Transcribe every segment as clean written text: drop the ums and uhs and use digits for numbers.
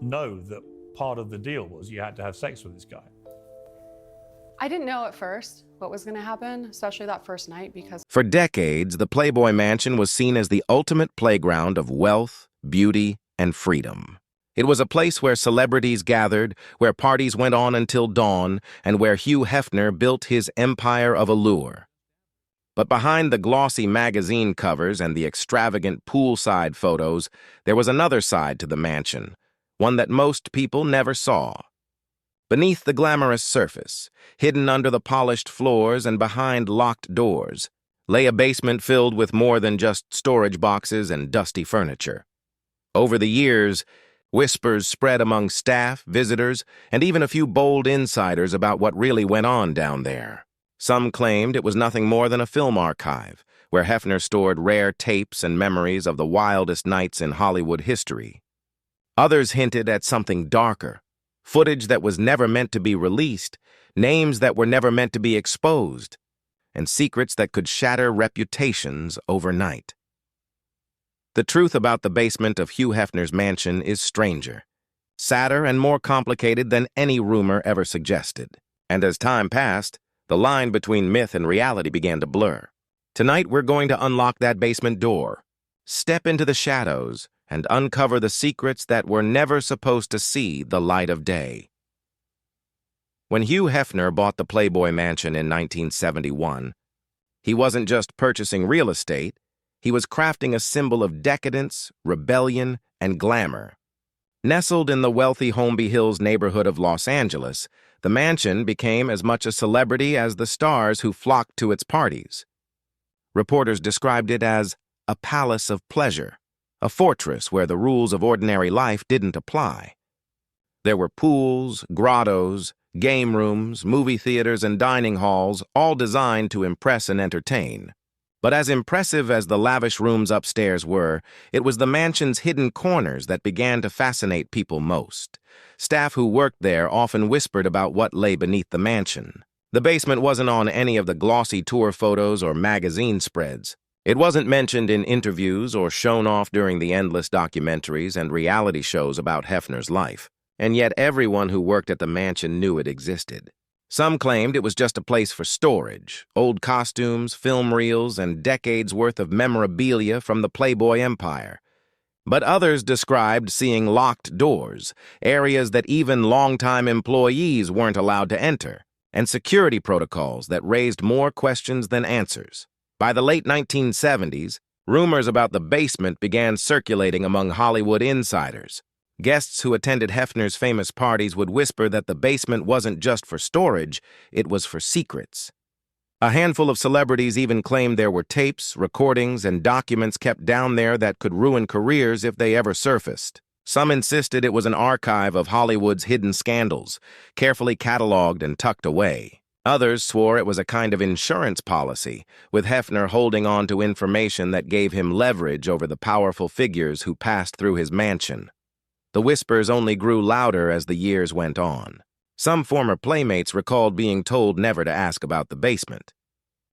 know that part of the deal was you had to have sex with this guy? I didn't know at first what was going to happen, especially that first night, because For decades, the Playboy Mansion was seen as the ultimate playground of wealth, beauty, and freedom. It was a place where celebrities gathered, where parties went on until dawn, and where Hugh Hefner built his empire of allure. But behind the glossy magazine covers and the extravagant poolside photos, there was another side to the mansion, one that most people never saw. Beneath the glamorous surface, hidden under the polished floors and behind locked doors, lay a basement filled with more than just storage boxes and dusty furniture. Over the years, whispers spread among staff, visitors, and even a few bold insiders about what really went on down there. Some claimed it was nothing more than a film archive, where Hefner stored rare tapes and memories of the wildest nights in Hollywood history. Others hinted at something darker, footage that was never meant to be released, names that were never meant to be exposed, and secrets that could shatter reputations overnight. The truth about the basement of Hugh Hefner's mansion is stranger, sadder, and more complicated than any rumor ever suggested. And as time passed, the line between myth and reality began to blur. Tonight, we're going to unlock that basement door, step into the shadows, and uncover the secrets that were never supposed to see the light of day. When Hugh Hefner bought the Playboy Mansion in 1971, he wasn't just purchasing real estate, he was crafting a symbol of decadence, rebellion, and glamour. Nestled in the wealthy Holmby Hills neighborhood of Los Angeles, the mansion became as much a celebrity as the stars who flocked to its parties. Reporters described it as a palace of pleasure, a fortress where the rules of ordinary life didn't apply. There were pools, grottos, game rooms, movie theaters, and dining halls, all designed to impress and entertain. But as impressive as the lavish rooms upstairs were, it was the mansion's hidden corners that began to fascinate people most. Staff who worked there often whispered about what lay beneath the mansion. The basement wasn't on any of the glossy tour photos or magazine spreads. It wasn't mentioned in interviews or shown off during the endless documentaries and reality shows about Hefner's life. And yet everyone who worked at the mansion knew it existed. Some claimed it was just a place for storage, old costumes, film reels, and decades' worth of memorabilia from the Playboy empire. But others described seeing locked doors, areas that even longtime employees weren't allowed to enter, and security protocols that raised more questions than answers. By the late 1970s, rumors about the basement began circulating among Hollywood insiders. Guests who attended Hefner's famous parties would whisper that the basement wasn't just for storage, it was for secrets. A handful of celebrities even claimed there were tapes, recordings, and documents kept down there that could ruin careers if they ever surfaced. Some insisted it was an archive of Hollywood's hidden scandals, carefully cataloged and tucked away. Others swore it was a kind of insurance policy, with Hefner holding on to information that gave him leverage over the powerful figures who passed through his mansion. The whispers only grew louder as the years went on. Some former playmates recalled being told never to ask about the basement.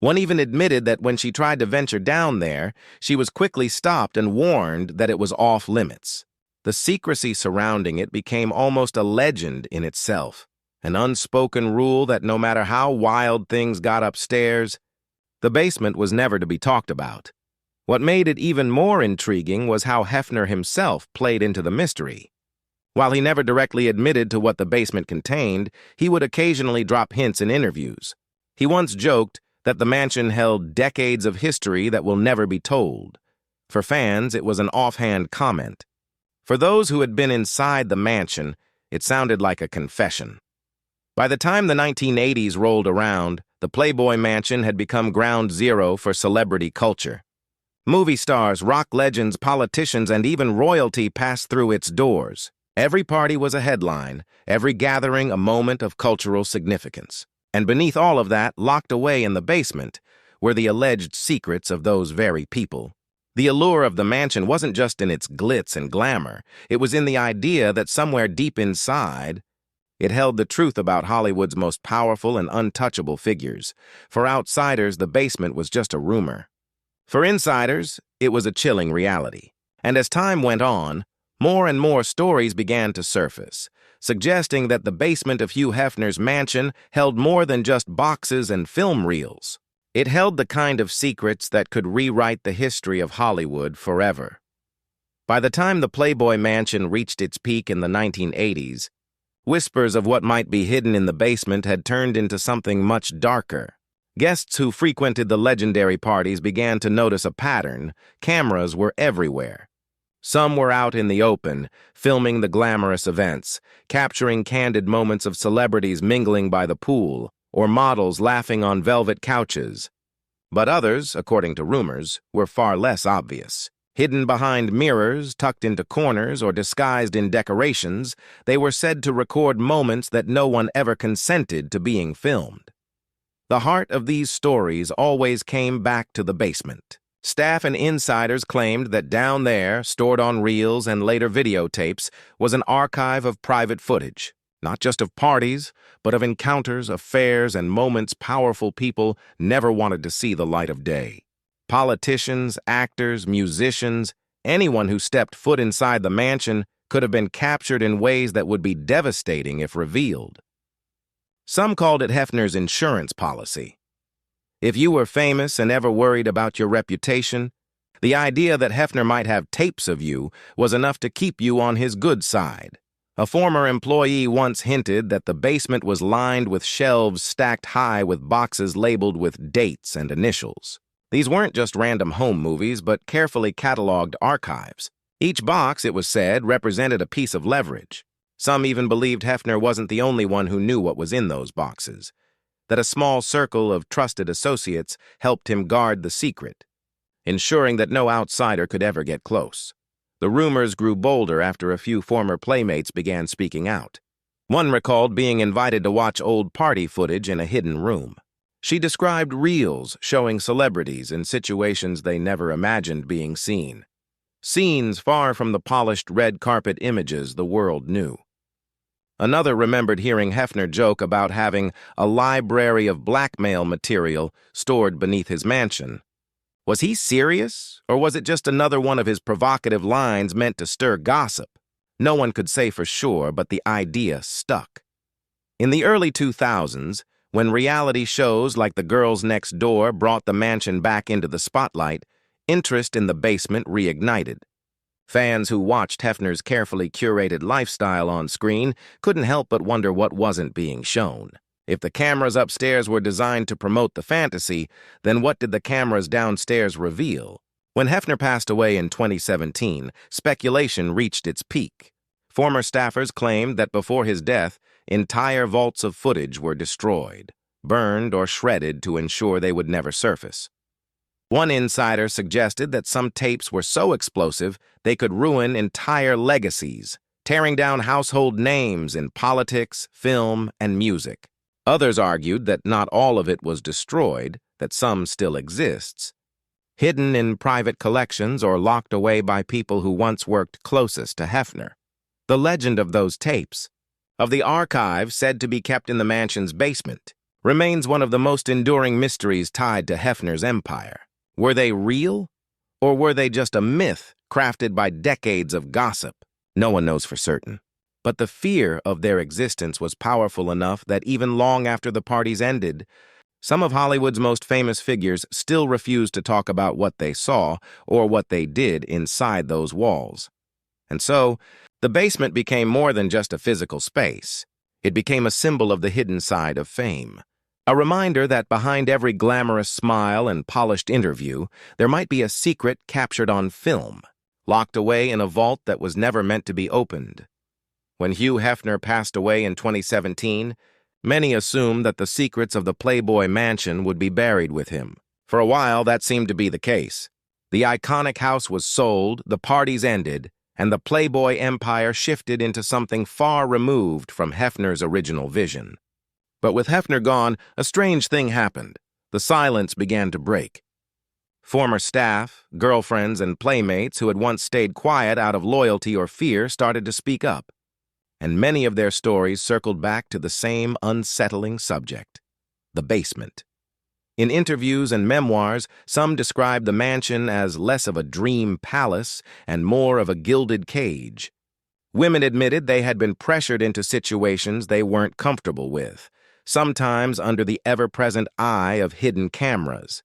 One even admitted that when she tried to venture down there, she was quickly stopped and warned that it was off limits. The secrecy surrounding it became almost a legend in itself, an unspoken rule that no matter how wild things got upstairs, the basement was never to be talked about. What made it even more intriguing was how Hefner himself played into the mystery. While he never directly admitted to what the basement contained, he would occasionally drop hints in interviews. He once joked that the mansion held decades of history that will never be told. For fans, it was an offhand comment. For those who had been inside the mansion, it sounded like a confession. By the time the 1980s rolled around, the Playboy Mansion had become ground zero for celebrity culture. Movie stars, rock legends, politicians, and even royalty passed through its doors. Every party was a headline, every gathering a moment of cultural significance. And beneath all of that, locked away in the basement, were the alleged secrets of those very people. The allure of the mansion wasn't just in its glitz and glamour. It was in the idea that somewhere deep inside, it held the truth about Hollywood's most powerful and untouchable figures. For outsiders, the basement was just a rumor. For insiders, it was a chilling reality. And as time went on, More and more stories began to surface, suggesting that the basement of Hugh Hefner's mansion held more than just boxes and film reels. It held the kind of secrets that could rewrite the history of Hollywood forever. By the time the Playboy Mansion reached its peak in the 1980s, whispers of what might be hidden in the basement had turned into something much darker. Guests who frequented the legendary parties began to notice a pattern. Cameras were everywhere. Some were out in the open, filming the glamorous events, capturing candid moments of celebrities mingling by the pool, or models laughing on velvet couches. But others, according to rumors, were far less obvious. Hidden behind mirrors, tucked into corners, or disguised in decorations, they were said to record moments that no one ever consented to being filmed. The heart of these stories always came back to the basement. Staff and insiders claimed that down there, stored on reels and later videotapes, was an archive of private footage, not just of parties, but of encounters, affairs, and moments powerful people never wanted to see the light of day. Politicians, actors, musicians, anyone who stepped foot inside the mansion could have been captured in ways that would be devastating if revealed. Some called it Hefner's insurance policy. If you were famous and ever worried about your reputation, the idea that Hefner might have tapes of you was enough to keep you on his good side. A former employee once hinted that the basement was lined with shelves stacked high with boxes labeled with dates and initials. These weren't just random home movies, but carefully cataloged archives. Each box, it was said, represented a piece of leverage. Some even believed Hefner wasn't the only one who knew what was in those boxes, that a small circle of trusted associates helped him guard the secret, ensuring that no outsider could ever get close. The rumors grew bolder after a few former playmates began speaking out. One recalled being invited to watch old party footage in a hidden room. She described reels showing celebrities in situations they never imagined being seen. Scenes far from the polished red carpet images the world knew. Another remembered hearing Hefner joke about having a library of blackmail material stored beneath his mansion. Was he serious, or was it just another one of his provocative lines meant to stir gossip? No one could say for sure, but the idea stuck. In the early 2000s, when reality shows like The Girls Next Door brought the mansion back into the spotlight, interest in the basement reignited. Fans who watched Hefner's carefully curated lifestyle on screen couldn't help but wonder what wasn't being shown. If the cameras upstairs were designed to promote the fantasy, then what did the cameras downstairs reveal? When Hefner passed away in 2017, speculation reached its peak. Former staffers claimed that before his death, entire vaults of footage were destroyed, burned or shredded to ensure they would never surface. One insider suggested that some tapes were so explosive they could ruin entire legacies, tearing down household names in politics, film, and music. Others argued that not all of it was destroyed, that some still exists, hidden in private collections or locked away by people who once worked closest to Hefner. The legend of those tapes, of the archive said to be kept in the mansion's basement, remains one of the most enduring mysteries tied to Hefner's empire. Were they real, or were they just a myth crafted by decades of gossip? No one knows for certain. But the fear of their existence was powerful enough that even long after the parties ended, some of Hollywood's most famous figures still refused to talk about what they saw or what they did inside those walls. And so, the basement became more than just a physical space. It became a symbol of the hidden side of fame. A reminder that behind every glamorous smile and polished interview, there might be a secret captured on film, locked away in a vault that was never meant to be opened. When Hugh Hefner passed away in 2017, many assumed that the secrets of the Playboy Mansion would be buried with him. For a while, that seemed to be the case. The iconic house was sold, the parties ended, and the Playboy empire shifted into something far removed from Hefner's original vision. But with Hefner gone, a strange thing happened. The silence began to break. Former staff, girlfriends, and playmates who had once stayed quiet out of loyalty or fear started to speak up. And many of their stories circled back to the same unsettling subject: the basement. In interviews and memoirs, some described the mansion as less of a dream palace and more of a gilded cage, Women admitted they had been pressured into situations they weren't comfortable with, sometimes under the ever-present eye of hidden cameras.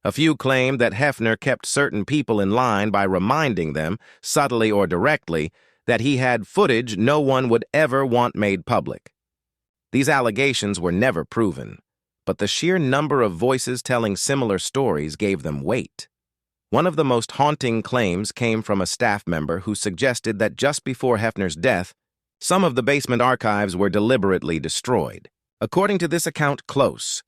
A few claimed that Hefner kept certain people in line by reminding them, subtly or directly, that he had footage no one would ever want made public. These allegations were never proven, but the sheer number of voices telling similar stories gave them weight. One of the most haunting claims came from a staff member who suggested that just before Hefner's death, some of the basement archives were deliberately destroyed. According to this account, close,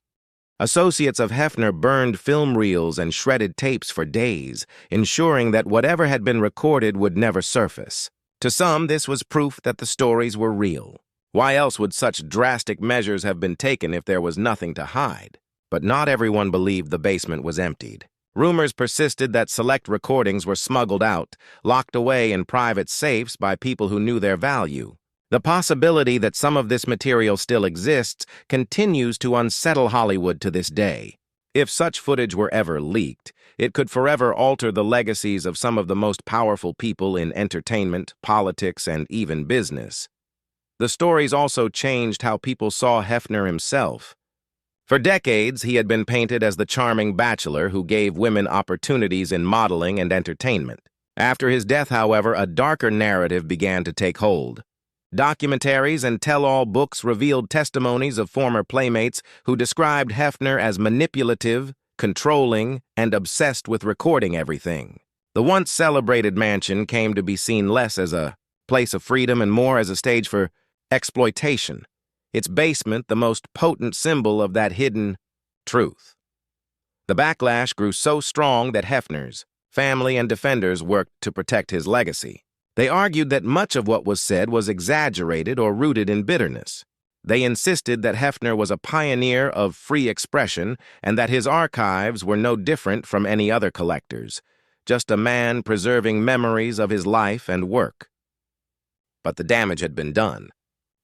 associates of Hefner burned film reels and shredded tapes for days, ensuring that whatever had been recorded would never surface. To some, this was proof that the stories were real. Why else would such drastic measures have been taken if there was nothing to hide? But not everyone believed the basement was emptied. Rumors persisted that select recordings were smuggled out, locked away in private safes by people who knew their value. The possibility that some of this material still exists continues to unsettle Hollywood to this day. If such footage were ever leaked, it could forever alter the legacies of some of the most powerful people in entertainment, politics, and even business. The stories also changed how people saw Hefner himself. For decades, he had been painted as the charming bachelor who gave women opportunities in modeling and entertainment. After his death, however, a darker narrative began to take hold. Documentaries and tell-all books revealed testimonies of former playmates who described Hefner as manipulative, controlling, and obsessed with recording everything. The once celebrated mansion came to be seen less as a place of freedom and more as a stage for exploitation, its basement the most potent symbol of that hidden truth. The backlash grew so strong that Hefner's family and defenders worked to protect his legacy. They argued that much of what was said was exaggerated or rooted in bitterness. They insisted that Hefner was a pioneer of free expression and that his archives were no different from any other collector's, just a man preserving memories of his life and work. But the damage had been done.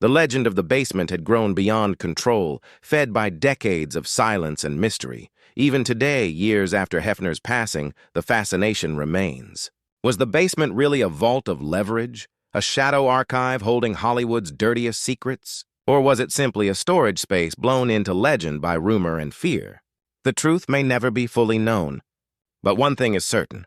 The legend of the basement had grown beyond control, fed by decades of silence and mystery. Even today, years after Hefner's passing, the fascination remains. Was the basement really a vault of leverage, a shadow archive holding Hollywood's dirtiest secrets? Or was it simply a storage space blown into legend by rumor and fear? The truth may never be fully known. But one thing is certain.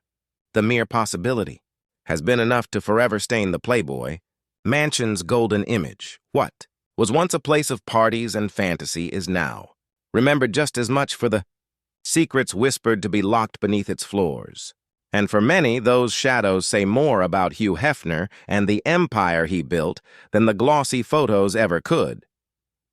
The mere possibility has been enough to forever stain the Playboy Mansion's golden image. What was once a place of parties and fantasy is now remembered just as much for the secrets whispered to be locked beneath its floors. And for many, those shadows say more about Hugh Hefner and the empire he built than the glossy photos ever could.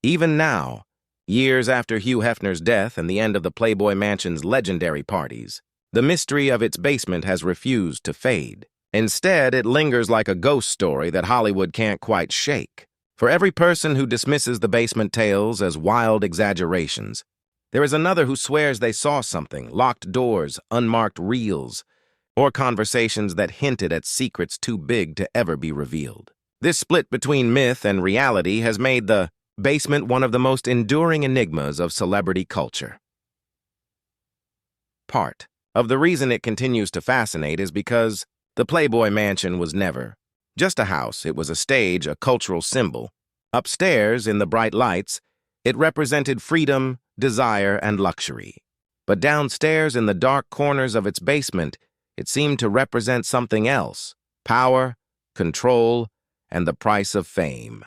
Even now, years after Hugh Hefner's death and the end of the Playboy Mansion's legendary parties, the mystery of its basement has refused to fade. Instead, it lingers like a ghost story that Hollywood can't quite shake. For every person who dismisses the basement tales as wild exaggerations, there is another who swears they saw something, locked doors, unmarked reels, or conversations that hinted at secrets too big to ever be revealed. This split between myth and reality has made the basement one of the most enduring enigmas of celebrity culture. Part of the reason it continues to fascinate is because the Playboy Mansion was never just a house. It was a stage, a cultural symbol. Upstairs, in the bright lights, it represented freedom, desire, and luxury. But downstairs, in the dark corners of its basement, it seemed to represent something else: power, control, and the price of fame.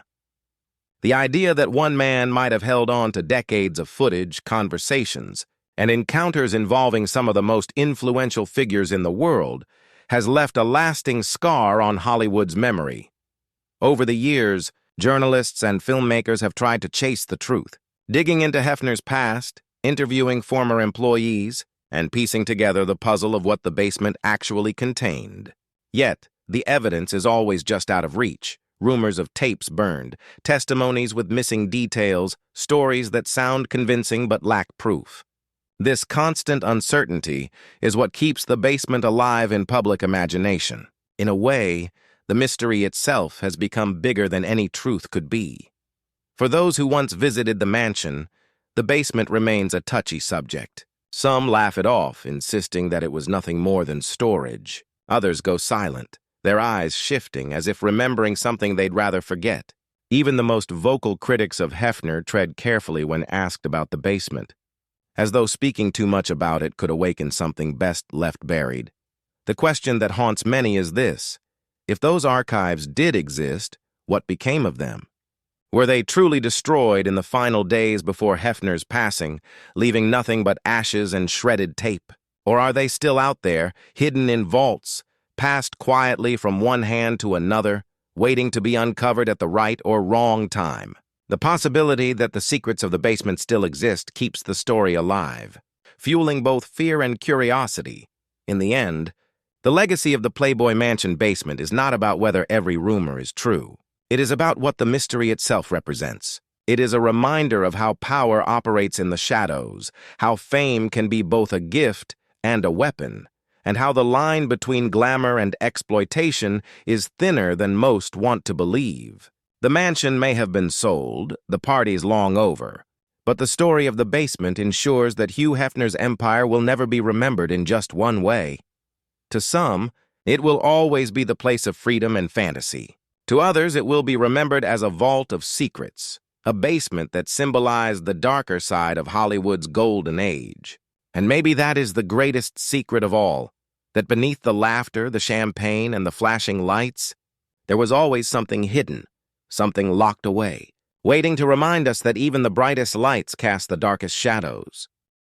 The idea that one man might have held on to decades of footage, conversations, and encounters involving some of the most influential figures in the world has left a lasting scar on Hollywood's memory. Over the years, journalists and filmmakers have tried to chase the truth, digging into Hefner's past, interviewing former employees, and piecing together the puzzle of what the basement actually contained. Yet, the evidence is always just out of reach. Rumors of tapes burned, testimonies with missing details, stories that sound convincing but lack proof. This constant uncertainty is what keeps the basement alive in public imagination. In a way, the mystery itself has become bigger than any truth could be. For those who once visited the mansion, the basement remains a touchy subject. Some laugh it off, insisting that it was nothing more than storage. Others go silent, their eyes shifting as if remembering something they'd rather forget. Even the most vocal critics of Hefner tread carefully when asked about the basement, as though speaking too much about it could awaken something best left buried. The question that haunts many is this: if those archives did exist, what became of them? Were they truly destroyed in the final days before Hefner's passing, leaving nothing but ashes and shredded tape? Or are they still out there, hidden in vaults, passed quietly from one hand to another, waiting to be uncovered at the right or wrong time? The possibility that the secrets of the basement still exist keeps the story alive, fueling both fear and curiosity. In the end, the legacy of the Playboy Mansion basement is not about whether every rumor is true. It is about what the mystery itself represents. It is a reminder of how power operates in the shadows, how fame can be both a gift and a weapon, and how the line between glamour and exploitation is thinner than most want to believe. The mansion may have been sold, the party's long over, but the story of the basement ensures that Hugh Hefner's empire will never be remembered in just one way. To some, it will always be the place of freedom and fantasy. To others, it will be remembered as a vault of secrets, a basement that symbolized the darker side of Hollywood's golden age. And maybe that is the greatest secret of all, that beneath the laughter, the champagne, and the flashing lights, there was always something hidden, something locked away, waiting to remind us that even the brightest lights cast the darkest shadows.